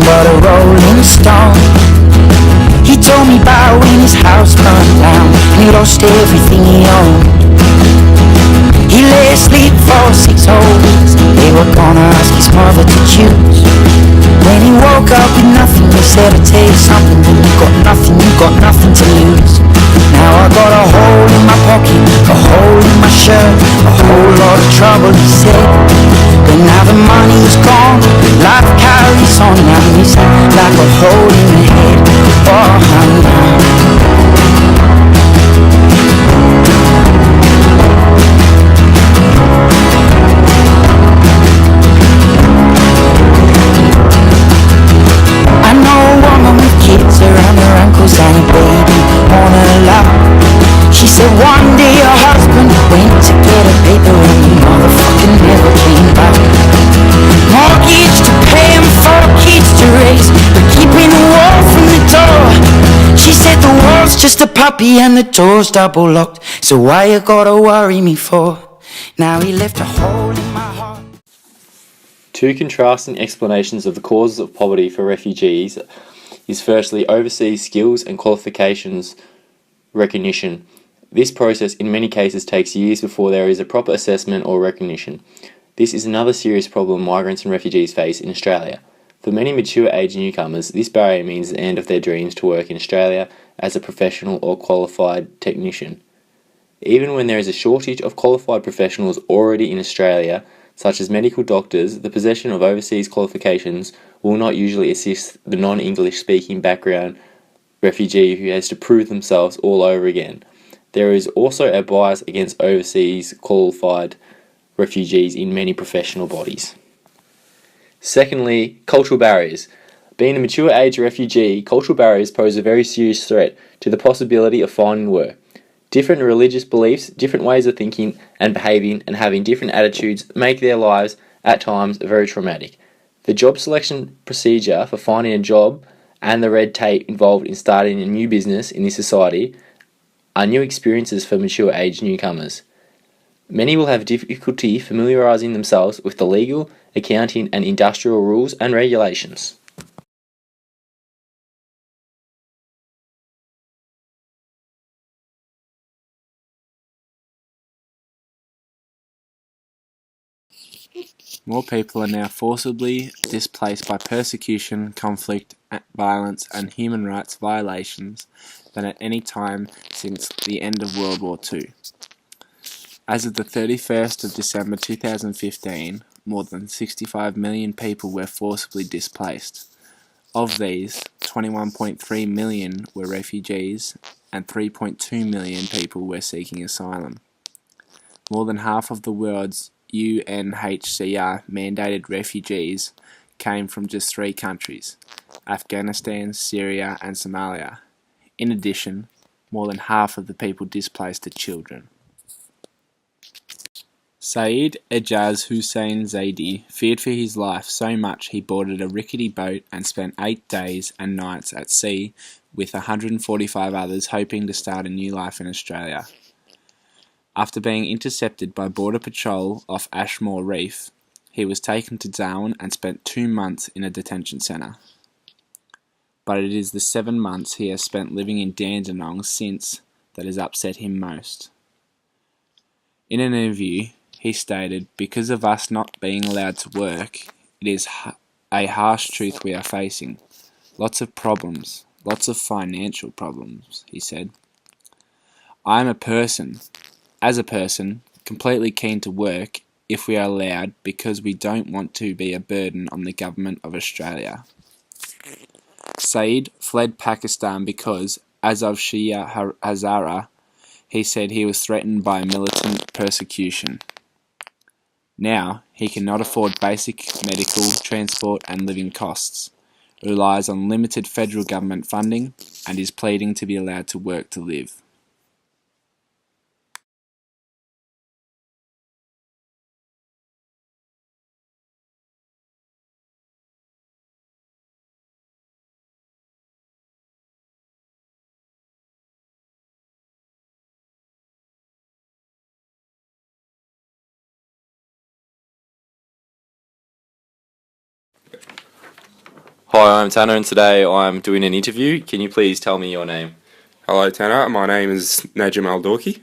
but a rolling stone. He told me about when his house burned down and he lost everything he owned. He lay asleep for 6 whole weeks. They were gonna ask his mother to choose. When he woke up with nothing, he said, I'll tell you something, when you got nothing to lose. Now I got a hole in my pocket, a hole in my shirt, a whole lot of trouble, he said. But now the money's gone, life carries on. Now he's like a hole in the head. Oh, no. I know a woman with kids around her ankles and a baby on her lap. She said one day her husband went to get a paper and the motherfucker never came back. Mortgage to pay and 4 kids to raise, but keeping the wall from the door. She said the wall's just a puppy and the door's double locked, so why you gotta worry me for? Now he left a hole in my heart. Two contrasting explanations of the causes of poverty for refugees is firstly overseas skills and qualifications recognition. This process in many cases takes years before there is a proper assessment or recognition. This is another serious problem migrants and refugees face in Australia. For many mature age newcomers, this barrier means the end of their dreams to work in Australia as a professional or qualified technician. Even when there is a shortage of qualified professionals already in Australia, such as medical doctors, the possession of overseas qualifications will not usually assist the non-English speaking background refugee who has to prove themselves all over again. There is also a bias against overseas qualified refugees in many professional bodies. Secondly, cultural barriers. Being a mature age refugee, cultural barriers pose a very serious threat to the possibility of finding work. Different religious beliefs, different ways of thinking and behaving, and having different attitudes make their lives, at times, very traumatic. The job selection procedure for finding a job and the red tape involved in starting a new business in this society are new experiences for mature age newcomers. Many will have difficulty familiarising themselves with the legal, accounting and industrial rules and regulations. More people are now forcibly displaced by persecution, conflict, violence and human rights violations than at any time since the end of World War II. As of the 31st of December 2015, more than 65 million people were forcibly displaced. Of these, 21.3 million were refugees and 3.2 million people were seeking asylum. More than half of the world's UNHCR mandated refugees came from just 3 countries: Afghanistan, Syria and Somalia. In addition, more than half of the people displaced are children. Saeed Ejaz Hussein Zaidi feared for his life so much he boarded a rickety boat and spent 8 days and nights at sea with 145 others hoping to start a new life in Australia. After being intercepted by Border Patrol off Ashmore Reef, he was taken to Darwin and spent 2 months in a detention centre. But it is the 7 months he has spent living in Dandenong since that has upset him most. In an interview, he stated, "Because of us not being allowed to work, it is a harsh truth we are facing. Lots of problems, lots of financial problems," he said. "I am as a person, completely keen to work if we are allowed because we don't want to be a burden on the government of Australia." Saeed fled Pakistan because, as of Shia Hazara, he said he was threatened by militant persecution. Now, he cannot afford basic medical, transport and living costs, relies on limited federal government funding, and is pleading to be allowed to work to live. Hi, I'm Tanner, and today I'm doing an interview. Can you please tell me your name? Hello, Tanner. My name is Najim Al-Dorki.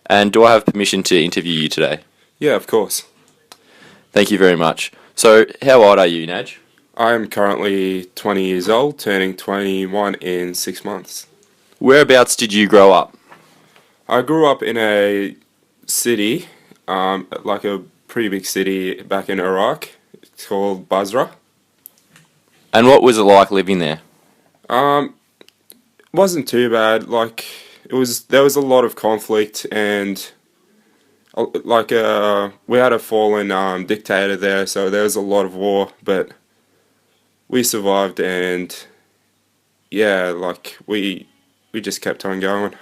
And do I have permission to interview you today? Yeah, of course. Thank you very much. So, how old are you, Naj? I am currently 20 years old, turning 21 in 6 months. Whereabouts did you grow up? I grew up in a city, like a pretty big city back in Iraq. It's called Basra. And what was it like living there? Wasn't too bad. There was a lot of conflict, and we had a fallen dictator there, so there was a lot of war, but we survived, and yeah, we just kept on going.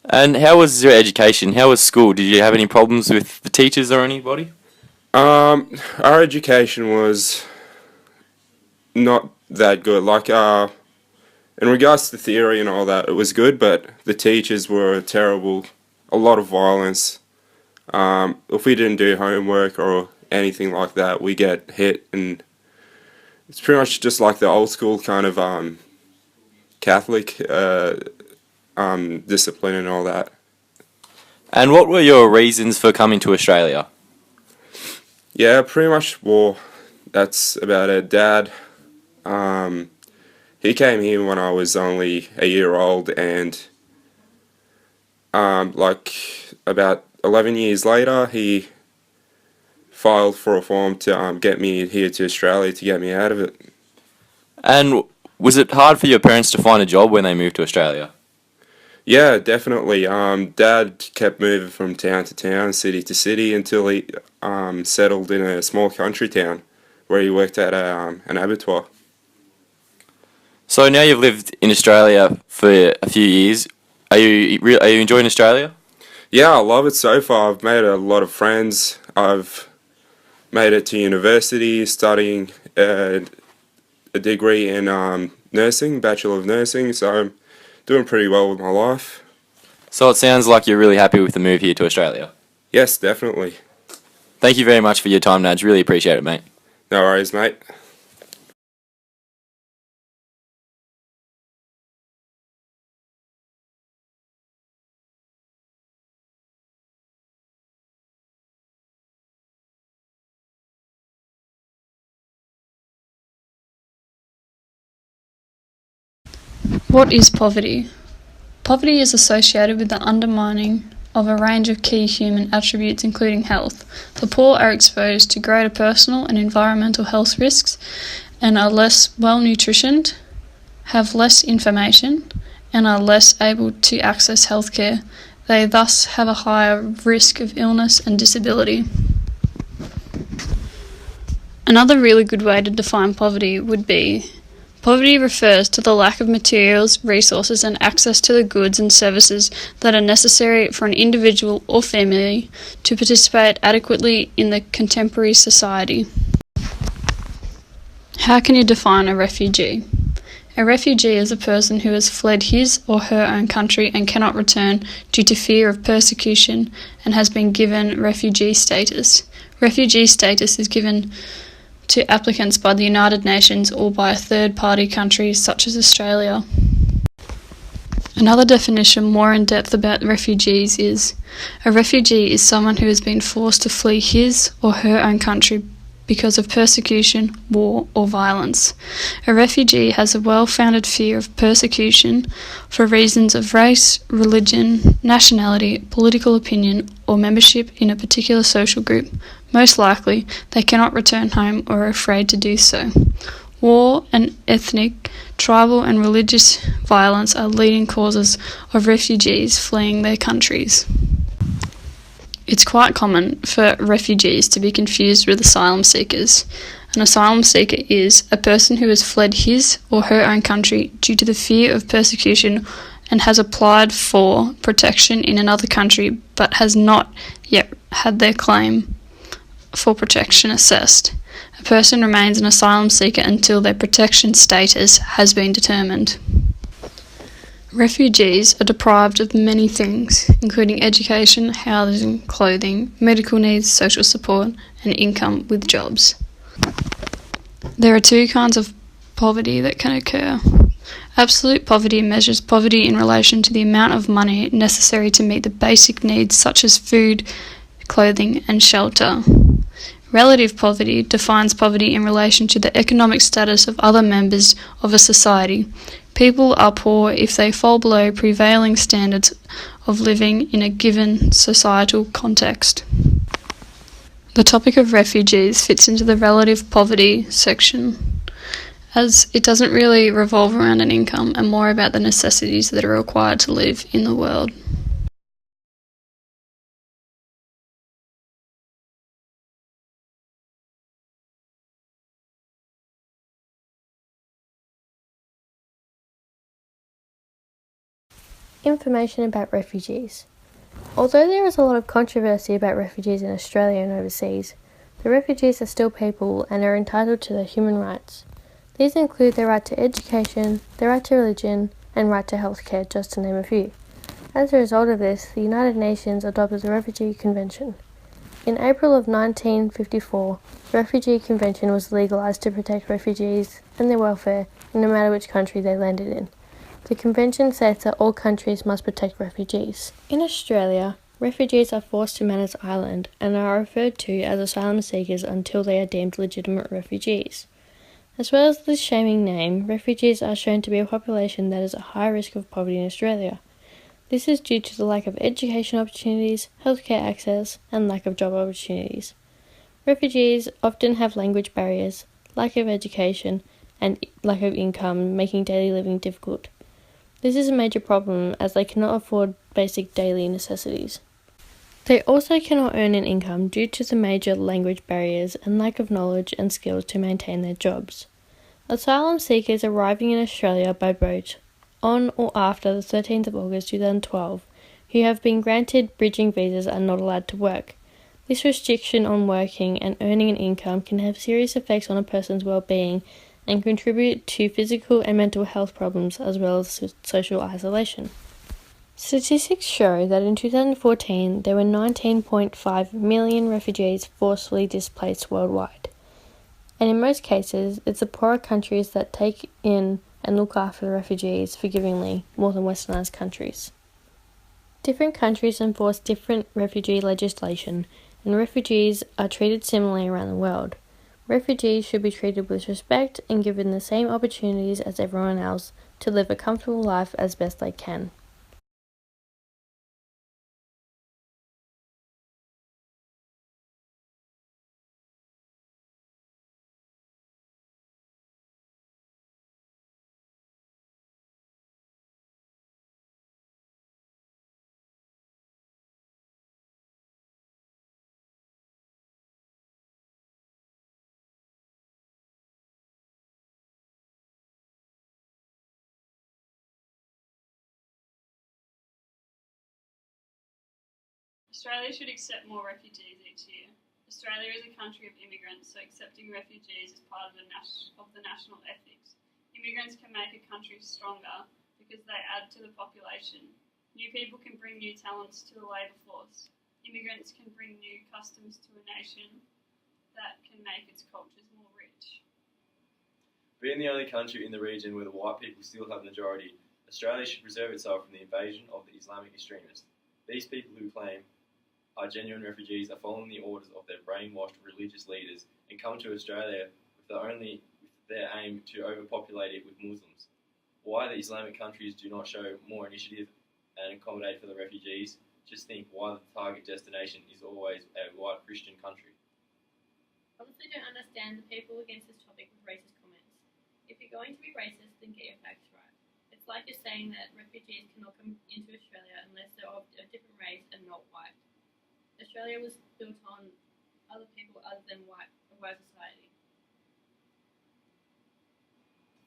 And how was your education? How was school? Did you have any problems with the teachers or anybody? Our education was not that good. In regards to theory and all that, it was good, but the teachers were terrible. A lot of violence. If we didn't do homework or anything like that, we get hit, and it's pretty much just like the old school kind of Catholic discipline and all that. And what were your reasons for coming to Australia? Yeah, pretty much war. That's about it. Dad, he came here when I was only a year old, and about 11 years later, he filed for a form to get me here to Australia to get me out of it. And was it hard for your parents to find a job when they moved to Australia? Yeah, definitely. Dad kept moving from town to town, city to city, until he settled in a small country town where he worked at an abattoir. So now you've lived in Australia for a few years. Are you enjoying Australia? Yeah, I love it so far. I've made a lot of friends. I've made it to university, studying a degree in nursing, Bachelor of Nursing, so I'm doing pretty well with my life. So it sounds like you're really happy with the move here to Australia. Yes, definitely. Thank you very much for your time, Naj. Really appreciate it, mate. No worries, mate. What is poverty? Poverty is associated with the undermining of a range of key human attributes including health. The poor are exposed to greater personal and environmental health risks and are less well nutritioned, have less information, and are less able to access healthcare. They thus have a higher risk of illness and disability. Another really good way to define poverty would be: poverty refers to the lack of materials, resources, and access to the goods and services that are necessary for an individual or family to participate adequately in the contemporary society. How can you define a refugee? A refugee is a person who has fled his or her own country and cannot return due to fear of persecution and has been given refugee status. Refugee status is given to applicants by the United Nations or by a third-party country such as Australia. Another definition more in depth about refugees is: a refugee is someone who has been forced to flee his or her own country because of persecution, war, or violence. A refugee has a well-founded fear of persecution for reasons of race, religion, nationality, political opinion, or membership in a particular social group. Most likely, they cannot return home or are afraid to do so. War and ethnic, tribal, and religious violence are leading causes of refugees fleeing their countries. It's quite common for refugees to be confused with asylum seekers. An asylum seeker is a person who has fled his or her own country due to the fear of persecution and has applied for protection in another country but has not yet had their claim for protection assessed. A person remains an asylum seeker until their protection status has been determined. Refugees are deprived of many things, including education, housing, clothing, medical needs, social support, and income with jobs. There are two kinds of poverty that can occur. Absolute poverty measures poverty in relation to the amount of money necessary to meet the basic needs such as food, clothing, and shelter. Relative poverty defines poverty in relation to the economic status of other members of a society. People are poor if they fall below prevailing standards of living in a given societal context. The topic of refugees fits into the relative poverty section, as it doesn't really revolve around an income and more about the necessities that are required to live in the world. Information about refugees. Although there is a lot of controversy about refugees in Australia and overseas, the refugees are still people and are entitled to their human rights. These include their right to education, their right to religion, and right to healthcare, just to name a few. As a result of this, the United Nations adopted the Refugee Convention. In April of 1954, the Refugee Convention was legalised to protect refugees and their welfare no matter which country they landed in. The Convention states that all countries must protect refugees. In Australia, refugees are forced to Manus Island and are referred to as asylum seekers until they are deemed legitimate refugees. As well as this shaming name, refugees are shown to be a population that is at high risk of poverty in Australia. This is due to the lack of education opportunities, healthcare access, and lack of job opportunities. Refugees often have language barriers, lack of education, and lack of income, making daily living difficult. This is a major problem as they cannot afford basic daily necessities. They also cannot earn an income due to the major language barriers and lack of knowledge and skills to maintain their jobs. Asylum seekers arriving in Australia by boat on or after the 13th of August 2012 who have been granted bridging visas are not allowed to work. This restriction on working and earning an income can have serious effects on a person's well-being and contribute to physical and mental health problems as well as social isolation. Statistics show that in 2014 there were 19.5 million refugees forcefully displaced worldwide. And in most cases, it's the poorer countries that take in and look after the refugees forgivingly more than westernized countries. Different countries enforce different refugee legislation, and refugees are treated similarly around the world. Refugees should be treated with respect and given the same opportunities as everyone else to live a comfortable life as best they can. Australia should accept more refugees each year. Australia is a country of immigrants, so accepting refugees is part of the national ethics. Immigrants can make a country stronger because they add to the population. New people can bring new talents to the labour force. Immigrants can bring new customs to a nation that can make its cultures more rich. Being the only country in the region where the white people still have a majority, Australia should preserve itself from the invasion of the Islamic extremists. These people who claim are genuine refugees are following the orders of their brainwashed religious leaders and come to Australia with their aim to overpopulate it with Muslims. Why the Islamic countries do not show more initiative and accommodate for the refugees, just think why the target destination is always a white Christian country. Honestly, don't understand the people against this topic with racist comments. If you're going to be racist, then get your facts right. It's like you're saying that refugees cannot come into Australia unless they're of a different race and not white. Australia was built on other people other than a white society.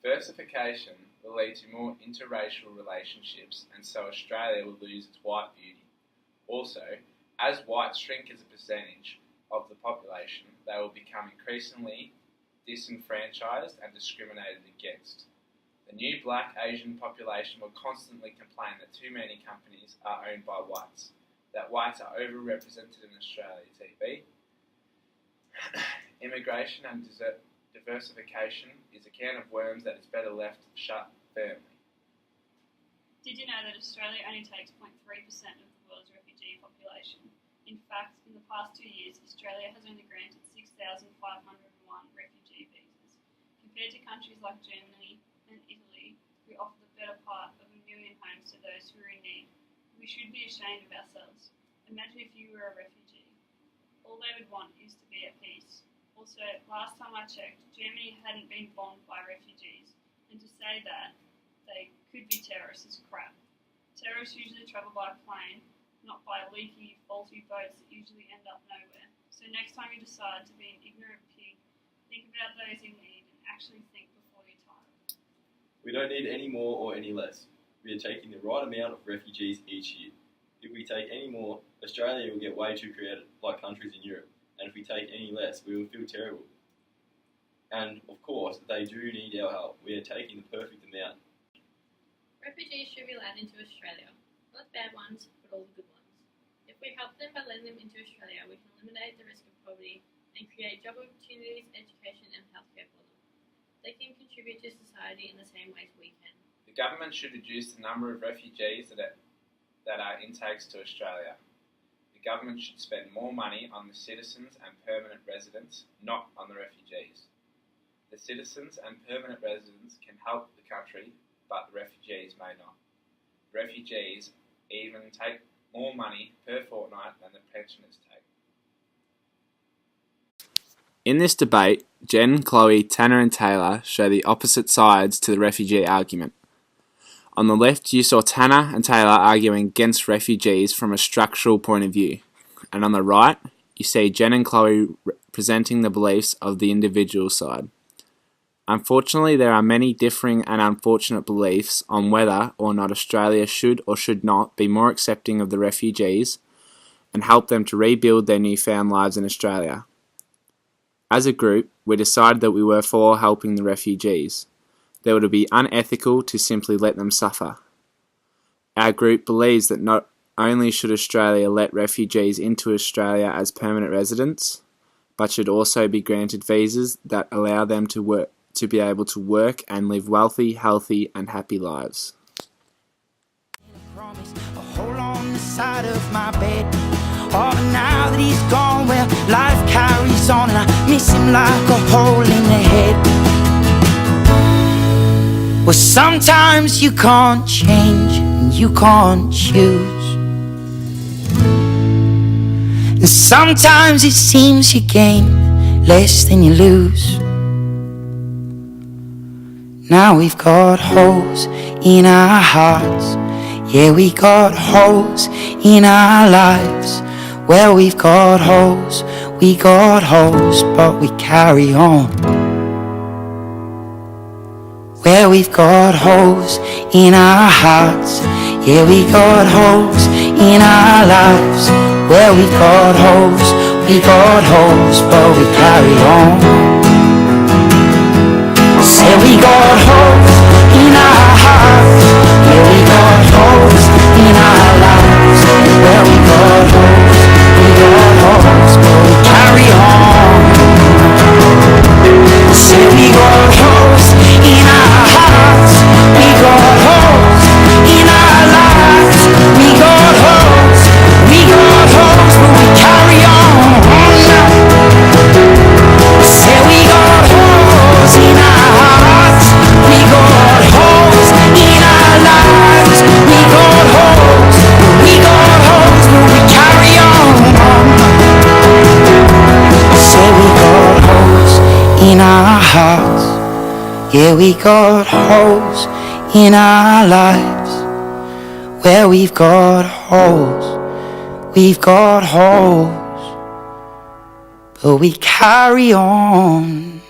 Diversification will lead to more interracial relationships, and so Australia will lose its white beauty. Also, as whites shrink as a percentage of the population, they will become increasingly disenfranchised and discriminated against. The new black Asian population will constantly complain that too many companies are owned by whites, that whites are overrepresented in Australia TV. Immigration and diversification is a can of worms that is better left shut firmly. Did you know that Australia only takes 0.3% of the world's refugee population? In fact, in the past 2 years, Australia has only granted 6,501 refugee visas, compared to countries like Germany and Italy, who offer the better part of 1 million homes to those who are in need. We should be ashamed of ourselves. Imagine if you were a refugee. All they would want is to be at peace. Also, last time I checked, Germany hadn't been bombed by refugees, and to say that they could be terrorists is crap. Terrorists usually travel by plane, not by leaky, faulty boats that usually end up nowhere. So next time you decide to be an ignorant pig, think about those in need and actually think before you type. We don't need any more or any less. We are taking the right amount of refugees each year. If we take any more, Australia will get way too crowded, like countries in Europe. And if we take any less, we will feel terrible. And, of course, they do need our help. We are taking the perfect amount. Refugees should be allowed into Australia. Not the bad ones, but all the good ones. If we help them by letting them into Australia, we can eliminate the risk of poverty and create job opportunities, education and healthcare for them. They can contribute to society in the same ways we can. The government should reduce the number of refugees that are intakes to Australia. The government should spend more money on the citizens and permanent residents, not on the refugees. The citizens and permanent residents can help the country, but the refugees may not. The refugees even take more money per fortnight than the pensioners take. In this debate, Jen, Chloe, Tanner and Taylor show the opposite sides to the refugee argument. On the left, you saw Tanner and Taylor arguing against refugees from a structural point of view. And on the right, you see Jen and Chloe presenting the beliefs of the individual side. Unfortunately, there are many differing and unfortunate beliefs on whether or not Australia should or should not be more accepting of the refugees and help them to rebuild their newfound lives in Australia. As a group, we decided that we were for helping the refugees. That it would be unethical to simply let them suffer. Our group believes that not only should Australia let refugees into Australia as permanent residents, but should also be granted visas that allow them to be able to work and live wealthy, healthy and happy lives. Hold on the side of my bed. Oh, but now that he's gone, well, life carries on, and I miss him like a hole in the head. Well, sometimes you can't change and you can't choose, and sometimes it seems you gain less than you lose. Now we've got holes in our hearts, yeah, we got holes in our lives. Well, we've got holes, but we carry on. Well, we've got holes in our hearts, yeah, we got holes in our lives. Well, we've got holes, but we carry on. Say we got holes in our hearts, yeah, we got holes in our lives. Well, we got holes, but we carry on. Say we got holes in our hearts, we got holes in our lives. We got holes, but we carry on. Say we got holes in our hearts, we got holes in our lives. We got holes, but we carry on. Say we got holes in our hearts, yeah, we got holes in our lives. Well, we've got holes, but we carry on.